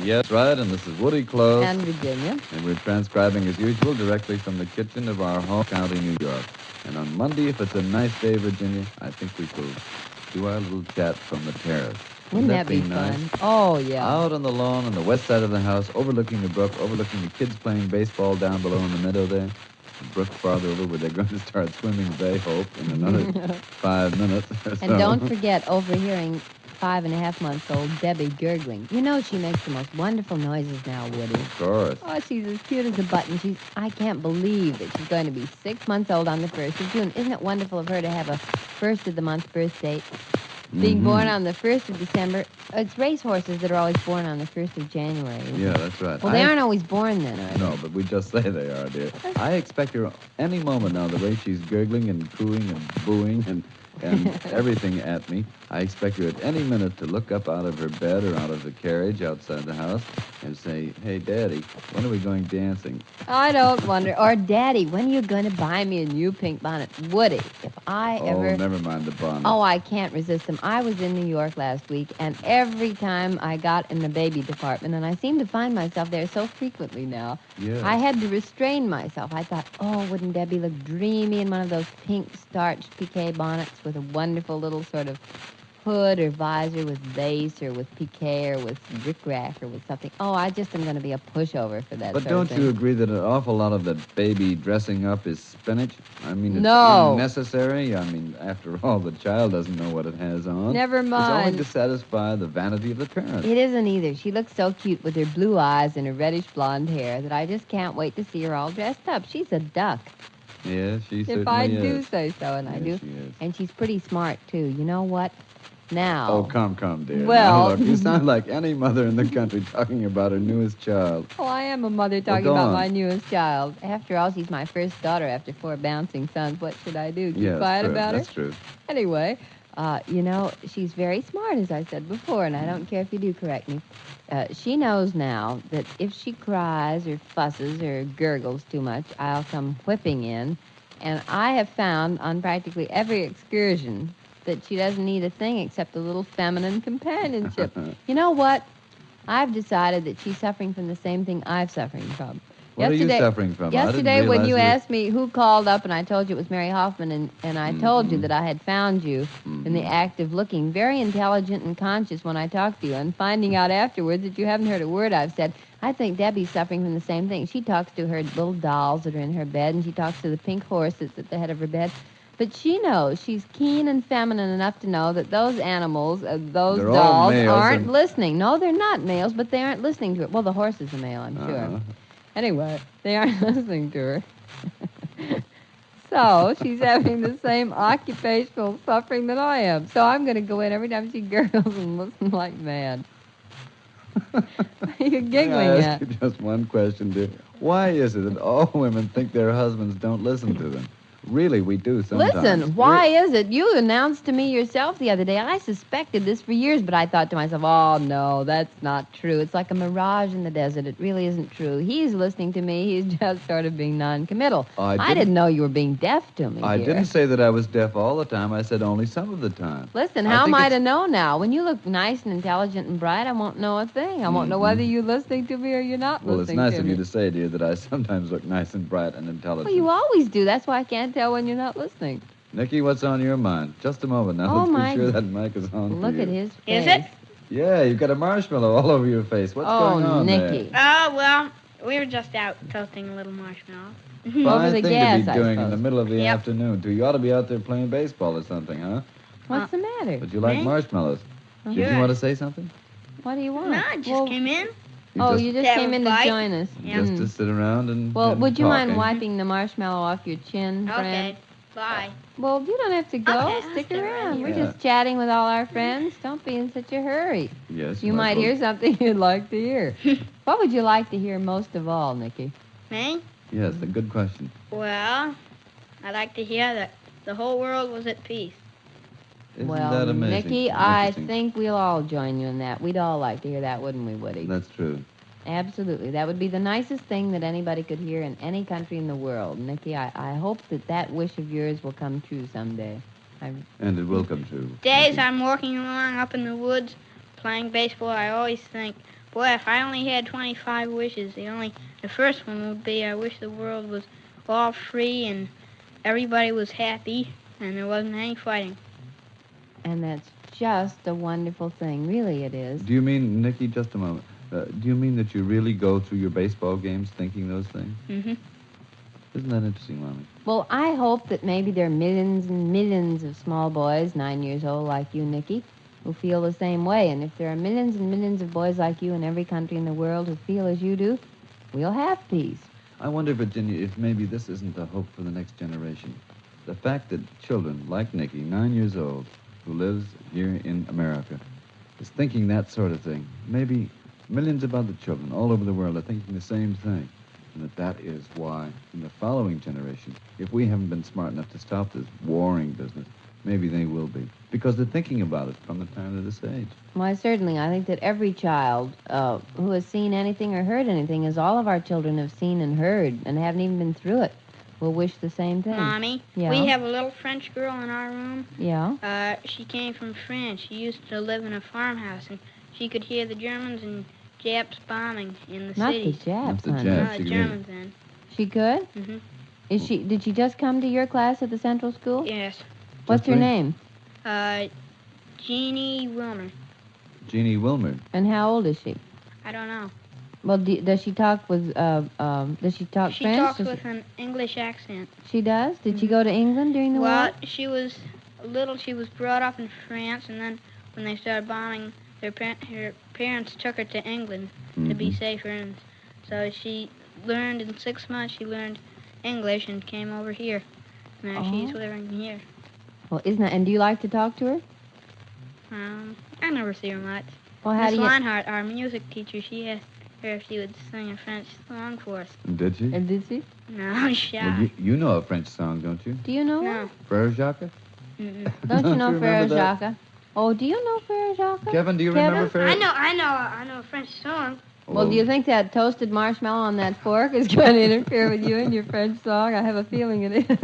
Yes, right, and this is Woody Close. And Virginia. And we're transcribing, as usual, directly from the kitchen of our home county, New York. And on Monday, if it's a nice day, Virginia, I think we will do our little chat from the terrace. Wouldn't that be nice? fun? Oh, yeah. Out on the lawn on the west side of the house, overlooking the brook, overlooking the kids playing baseball down below in the meadow there. The brook farther over where they're going to start swimming, they hope, in another 5 minutes or so. And don't forget overhearing 5.5-month-old Debbie gurgling. You know she makes the most wonderful noises now, Woody. Of course. Oh, she's as cute as a button. I can't believe that she's going to be 6 months old on the 1st of June. Isn't it wonderful of her to have a first-of-the-month birth date? Being born on the 1st of December. It's racehorses that are always born on the 1st of January. Yeah, that's right. Well, they aren't always born then, are they? No, but we just say they are, dear. I expect her any moment now, the way she's gurgling and cooing and booing and everything at me. I expect her at any minute to look up out of her bed or out of the carriage outside the house and say, "Hey, Daddy, when are we going dancing?" I don't wonder. Or, Daddy, when are you going to buy me a new pink bonnet? Woody, if I ever... Oh, never mind the bonnet. Oh, I can't resist them. I was in New York last week, and every time I got in the baby department, and I seem to find myself there so frequently now, I had to restrain myself. I thought, oh, wouldn't Debbie look dreamy in one of those pink starched piqué bonnets with a wonderful little sort of hood or visor with lace or with piqué or with rickrack or with something. Oh, I just am going to be a pushover for that But sort don't of thing. you agree that an awful lot of the baby dressing up is spinach? I mean, it's No. unnecessary. I mean, after all, the child doesn't know what it has on. Never mind. It's only to satisfy the vanity of the parent. It isn't either. She looks so cute with her blue eyes and her reddish blonde hair that I just can't wait to see her all dressed up. She's a duck. Yes, she certainly is. If I do say so, and I do. Yes, she is. And she's pretty smart, too. You know what? Now... Oh, come, dear. Well... Now, look, you sound like any mother in the country talking about her newest child. Oh, I am a mother talking about my newest child. After all, she's my first daughter after 4 bouncing sons. What should I do? Keep quiet about her? That's true. Anyway, you know, she's very smart, as I said before, and I don't care if you do correct me. She knows now that if she cries or fusses or gurgles too much, I'll come whipping in. And I have found on practically every excursion that she doesn't need a thing except a little feminine companionship. You know what? I've decided that she's suffering from the same thing I'm suffering from. What are you suffering from? Yesterday, when you asked me who called up, and I told you it was Mary Hoffman, and I told you that I had found you in the act of looking very intelligent and conscious when I talked to you, and finding out afterwards that you haven't heard a word I've said, I think Debbie's suffering from the same thing. She talks to her little dolls that are in her bed, and she talks to the pink horse that's at the head of her bed. But she knows, she's keen and feminine enough to know that those animals, those dolls, aren't listening. No, they're not males, but they aren't listening to her. Well, the horse is a male, I'm sure. Anyway, they aren't listening to her. So she's having the same occupational suffering that I am. So I'm going to go in every time she gurgles and listen like mad. You're giggling I at. ask you just one question, dear. Why is it that all women think their husbands don't listen to them? Really, we do sometimes. Listen, why is it? You announced to me yourself the other day. I suspected this for years, but I thought to myself, oh, no, that's not true. It's like a mirage in the desert. It really isn't true. He's listening to me. He's just sort of being non-committal. I didn't know you were being deaf to me, I dear. didn't say that I was deaf all the time. I said only some of the time. Listen, how am I to know now? When you look nice and intelligent and bright, I won't know a thing. I won't know whether you're listening to me or you're not listening to me. Well, it's nice of you to say, dear, that I sometimes look nice and bright and intelligent. Well, you always do. That's why I can't tell when you're not listening. Nicky, what's on your mind? Just a moment now. Let's be sure that mic is on Look for you. at his face. Is it? Yeah, you've got a marshmallow all over your face. What's going on Nicky. Oh, well, we were just out toasting a little marshmallow. Fine Over the thing gas, to I be doing in suppose. the middle of the afternoon, too. You ought to be out there playing baseball or something, huh? What's the matter? But you like Me? marshmallows. Did you Sure. want to say something? What do you want? No, I just came in. You just came in to Bite. join us. Just to sit around and Well, and would you mind talking. wiping the marshmallow off your chin, friend? Okay, bye. Well, you don't have to go. Okay, I'll Stick stay right around. here. We're Yeah. just chatting with all our friends. Don't be in such a hurry. Yes. You might hear something you'd like to hear. What would you like to hear most of all, Nicky? Me? Yes, a good question. Well, I'd like to hear that the whole world was at peace. Isn't Well, that amazing? Nicky, I Interesting. think we'll all join you in that. We'd all like to hear that, wouldn't we, Woody? That's true. Absolutely. That would be the nicest thing that anybody could hear in any country in the world. Nicky, I hope that wish of yours will come true someday. And it will come true. Days I'm walking along up in the woods playing baseball, I always think, Boy, if I only had 25 wishes, the first one would be I wish the world was all free and everybody was happy and there wasn't any fighting. And that's just a wonderful thing. Really, it is. Do you mean, Nicky, just a moment, do you mean that you really go through your baseball games thinking those things? Mm-hmm. Isn't that interesting, Mommy? Well, I hope that maybe there are millions and millions of small boys, 9 years old, like you, Nicky, who feel the same way. And if there are millions and millions of boys like you in every country in the world who feel as you do, we'll have peace. I wonder, Virginia, if maybe this isn't the hope for the next generation. The fact that children like Nicky, 9 years old, who lives here in America, is thinking that sort of thing. Maybe millions of other children all over the world are thinking the same thing. And that is why, in the following generation, if we haven't been smart enough to stop this warring business, maybe they will be. Because they're thinking about it from the time of this age. Why, certainly. I think that every child who has seen anything or heard anything, as all of our children have seen and heard and haven't even been through it, will wish the same thing. Mommy, Yeah? we have a little French girl in our room. Yeah? She came from France. She used to live in a farmhouse, and she could hear the Germans and Japs bombing in the Not cities. the Japs, Not the honey. Japs. No, She the could hear Germans then. She could? Mm-hmm. Did she just come to your class at the Central School? Yes. What's her me? name? Jeannie Wilmer. Jeannie Wilmer. And how old is she? I don't know. Well, does she talk with, does she talk She French? talks Does with an English accent. She does? Did she go to England during the Well, war? she was little. She was brought up in France, and then when they started bombing, her parents took her to England to be safer. And so she learned in 6 months. She learned English and came over here. Now she's living here. Well, and do you like to talk to her? I never see her much. Well, how Miss do you... Leinhardt, our music teacher, she asked her if she would sing a French song for us. Did she? Did she? No, shy. Well, you know a French song, don't you? Do you know No. her? Frere Jacques? Mm-mm. Don't you know remember Frere that? Jacques? Oh, do you know Frere Jacques? Kevin, do you Kevin? remember Frere? I know a French song. Well, do you think that toasted marshmallow on that fork is going to interfere with you and your French song? I have a feeling it is.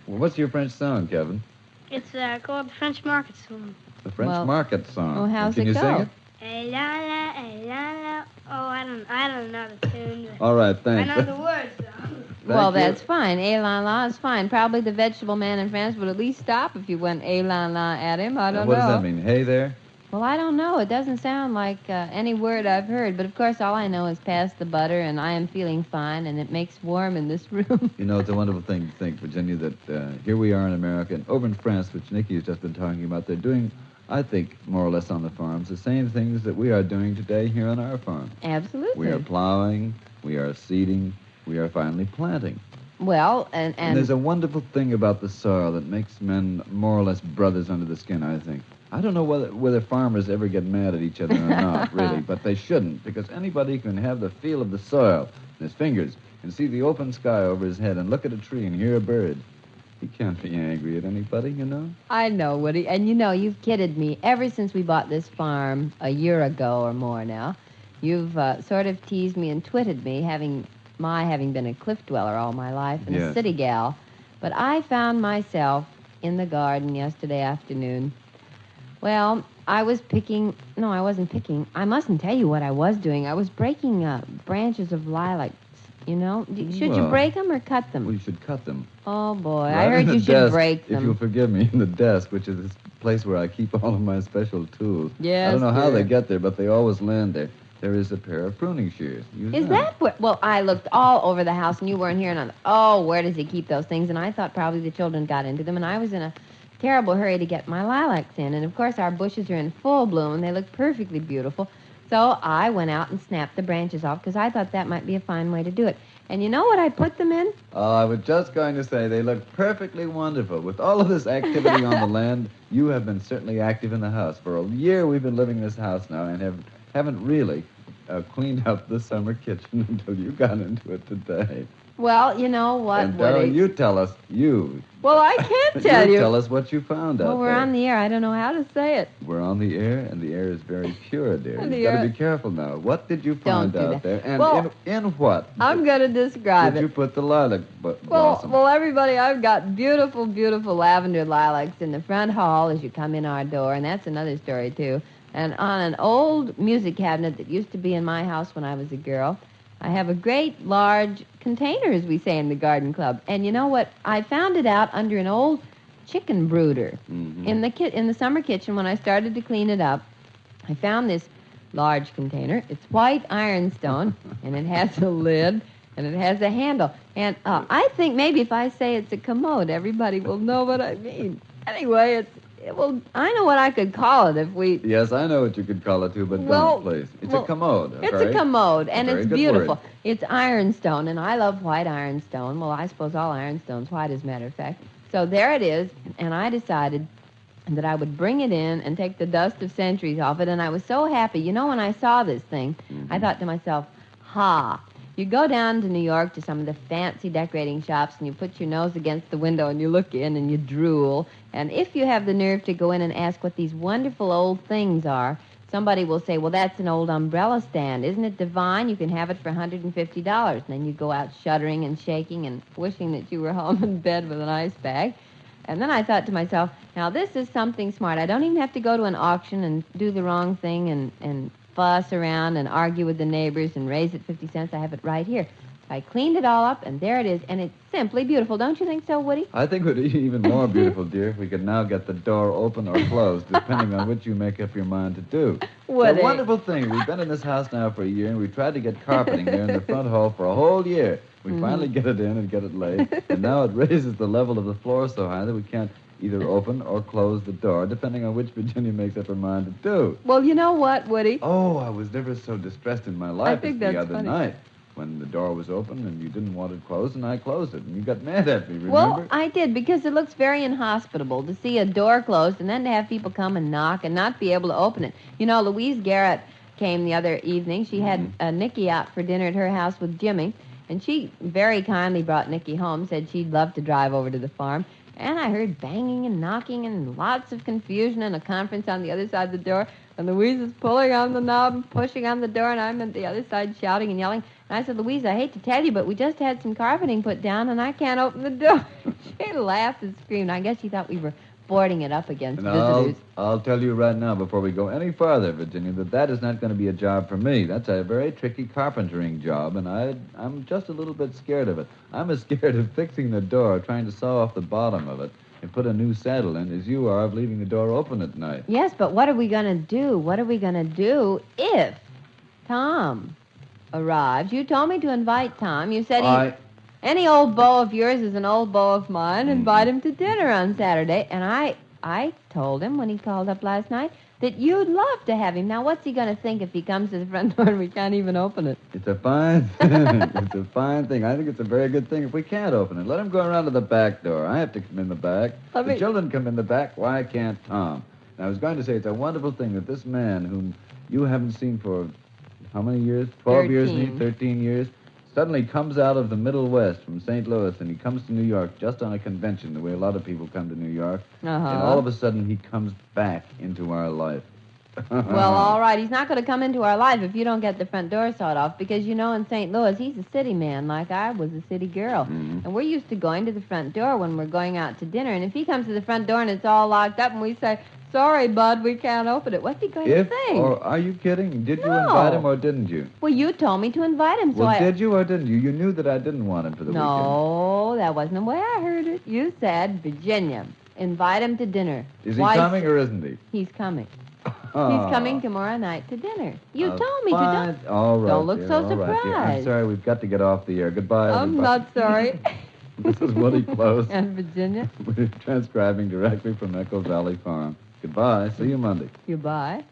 Well, what's your French song, Kevin? It's called the French Market Song. The French Well, Market song. well, how's Can it you go? sing it? Eh la la, eh la la. Oh, I don't know the tune. All right, I thanks. know the words though. Well, you. that's fine. Eh la la is fine. Probably the vegetable man in France would at least stop if you went eh la la at him. I don't What know. does that mean? Hey there? Well, I don't know. It doesn't sound like any word I've heard. But, of course, all I know is pass the butter, and I am feeling fine, and it makes warm in this room. You know, it's a wonderful thing to think, Virginia, that here we are in America, and over in France, which Nicky has just been talking about, they're doing, I think, more or less on the farms, the same things that we are doing today here on our farm. Absolutely. We are plowing, we are seeding, we are finally planting. Well, and there's a wonderful thing about the soil that makes men more or less brothers under the skin, I think. I don't know whether farmers ever get mad at each other or not, really, but they shouldn't, because anybody can have the feel of the soil in his fingers and see the open sky over his head and look at a tree and hear a bird. He can't be angry at anybody, you know? I know, Woody. And, you know, you've kidded me ever since we bought this farm a year ago or more now. You've sort of teased me and twitted me, having been a cliff dweller all my life and a city gal. But I found myself in the garden yesterday afternoon. Well, I was picking... No, I wasn't picking. I mustn't tell you what I was doing. I was breaking branches of lilacs, you know. Should you break them or cut them? Well, you should cut them. Oh, boy. Right I heard in the you should desk, break them. If you'll forgive me, in the desk, which is this place where I keep all of my special tools. Yes, I don't know how dear. they get there, but they always land there. There is a pair of pruning shears. Use Is them. that what... Well, I looked all over the house, and you weren't here, and I thought, oh, where does he keep those things? And I thought probably the children got into them, and I was in a terrible hurry to get my lilacs in. And, of course, our bushes are in full bloom, and they look perfectly beautiful. So I went out and snapped the branches off, because I thought that might be a fine way to do it. And you know what I put them in? Oh, I was just going to say, they look perfectly wonderful. With all of this activity on the land, you have been certainly active in the house. For a year we've been living in this house now and haven't really cleaned up the summer kitchen until you got into it today. Well, you know what, And Woody? Darryl, you tell us, Well, I can't tell you. tell us what you found out Well, we're there. on the air. I don't know how to say it. We're on the air, and the air is very pure, dear. And the You've got to air- be careful now. What did you Don't find do out that. there? And Well, in what I'm going to describe did you it. put the lilac blossom? Well, everybody, I've got beautiful, beautiful lavender lilacs in the front hall as you come in our door, and that's another story, too. And on an old music cabinet that used to be in my house when I was a girl, I have a great large container, as we say in the garden club. And you know what? I found it out under an old chicken brooder in the summer kitchen when I started to clean it up. I found this large container. It's white ironstone, and it has a lid, and it has a handle. And I think maybe if I say it's a commode, everybody will know what I mean. Anyway, I know what I could call it if we... Yes, I know what you could call it, too, but don't, please. It's a commode. It's a commode, and it's beautiful. Word. It's ironstone, and I love white ironstone. Well, I suppose all ironstone's white, as a matter of fact. So there it is, and I decided that I would bring it in and take the dust of centuries off it, and I was so happy. You know, when I saw this thing, I thought to myself, you go down to New York to some of the fancy decorating shops, and you put your nose against the window, and you look in, and you drool, and if you have the nerve to go in and ask what these wonderful old things are, somebody will say, well, that's an old umbrella stand. Isn't it divine? You can have it for $150. And then you go out shuddering and shaking and wishing that you were home in bed with an ice bag. And then I thought to myself, now this is something smart. I don't even have to go to an auction and do the wrong thing and fuss around and argue with the neighbors and raise it 50 cents. I have it right here. I cleaned it all up, and there it is, and it's simply beautiful. Don't you think so, Woody? I think it would be even more beautiful, dear, if we could now get the door open or closed, depending on which you make up your mind to do. Woody. It's a wonderful thing. We've been in this house now for a year, and we've tried to get carpeting there in the front hall for a whole year. We finally get it in and get it laid, and now it raises the level of the floor so high that we can't either open or close the door, depending on which Virginia makes up her mind to do. Well, you know what, Woody? Oh, I was never so distressed in my life as the other funny. night. When the door was open and you didn't want it closed, and I closed it, and you got mad at me, remember? Well, I did, because it looks very inhospitable to see a door closed and then to have people come and knock and not be able to open it. You know, Louise Garrett came the other evening. She had Nicky out for dinner at her house with Jimmy, and she very kindly brought Nicky home, said she'd love to drive over to the farm. And I heard banging and knocking and lots of confusion and a conference on the other side of the door. And Louise is pulling on the knob and pushing on the door, and I'm at the other side shouting and yelling. And I said, Louise, I hate to tell you, but we just had some carpeting put down, and I can't open the door. She laughed and screamed. I guess she thought we were boarding it up against visitors. I'll tell you right now, before we go any farther, Virginia, that is not going to be a job for me. That's a very tricky carpentering job, and I'm just a little bit scared of it. I'm as scared of fixing the door, trying to saw off the bottom of it, and put a new saddle in as you are of leaving the door open at night. Yes, but what are we going to do? What are we going to do if Tom arrives? You told me to invite Tom. You said any old beau of yours is an old beau of mine. Invite him to dinner on Saturday. And I told him when he called up last night that you'd love to have him. Now, what's he going to think if he comes to the front door and we can't even open it? It's a fine thing. It's a fine thing. I think it's a very good thing if we can't open it. Let him go around to the back door. I have to come in the back. The children come in the back. Why can't Tom? And I was going to say it's a wonderful thing that this man, whom you haven't seen for how many years? 12 years, 13 years, suddenly comes out of the Middle West from St. Louis, and he comes to New York just on a convention, the way a lot of people come to New York. And all of a sudden, he comes back into our life. Well, all right. He's not going to come into our life if you don't get the front door sawed off, because, you know, in St. Louis, he's a city man like I was a city girl. And we're used to going to the front door when we're going out to dinner. And if he comes to the front door and it's all locked up and we say, sorry, bud, we can't open it, what's he going to think? Or are you kidding? Did you invite him or didn't you? Well, you told me to invite him, so Well, did you or didn't you? You knew that I didn't want him for the weekend. No, that wasn't the way I heard it. You said, Virginia, invite him to dinner. Is he coming or isn't he? He's coming. He's coming tomorrow night to dinner. You told me to. All right, don't look so surprised. Dear. I'm sorry, we've got to get off the air. Goodbye, everybody. I'm not sorry. This is Woody Klose. And Virginia. We're transcribing directly from Echo Valley Farm. Goodbye. See you Monday. Goodbye.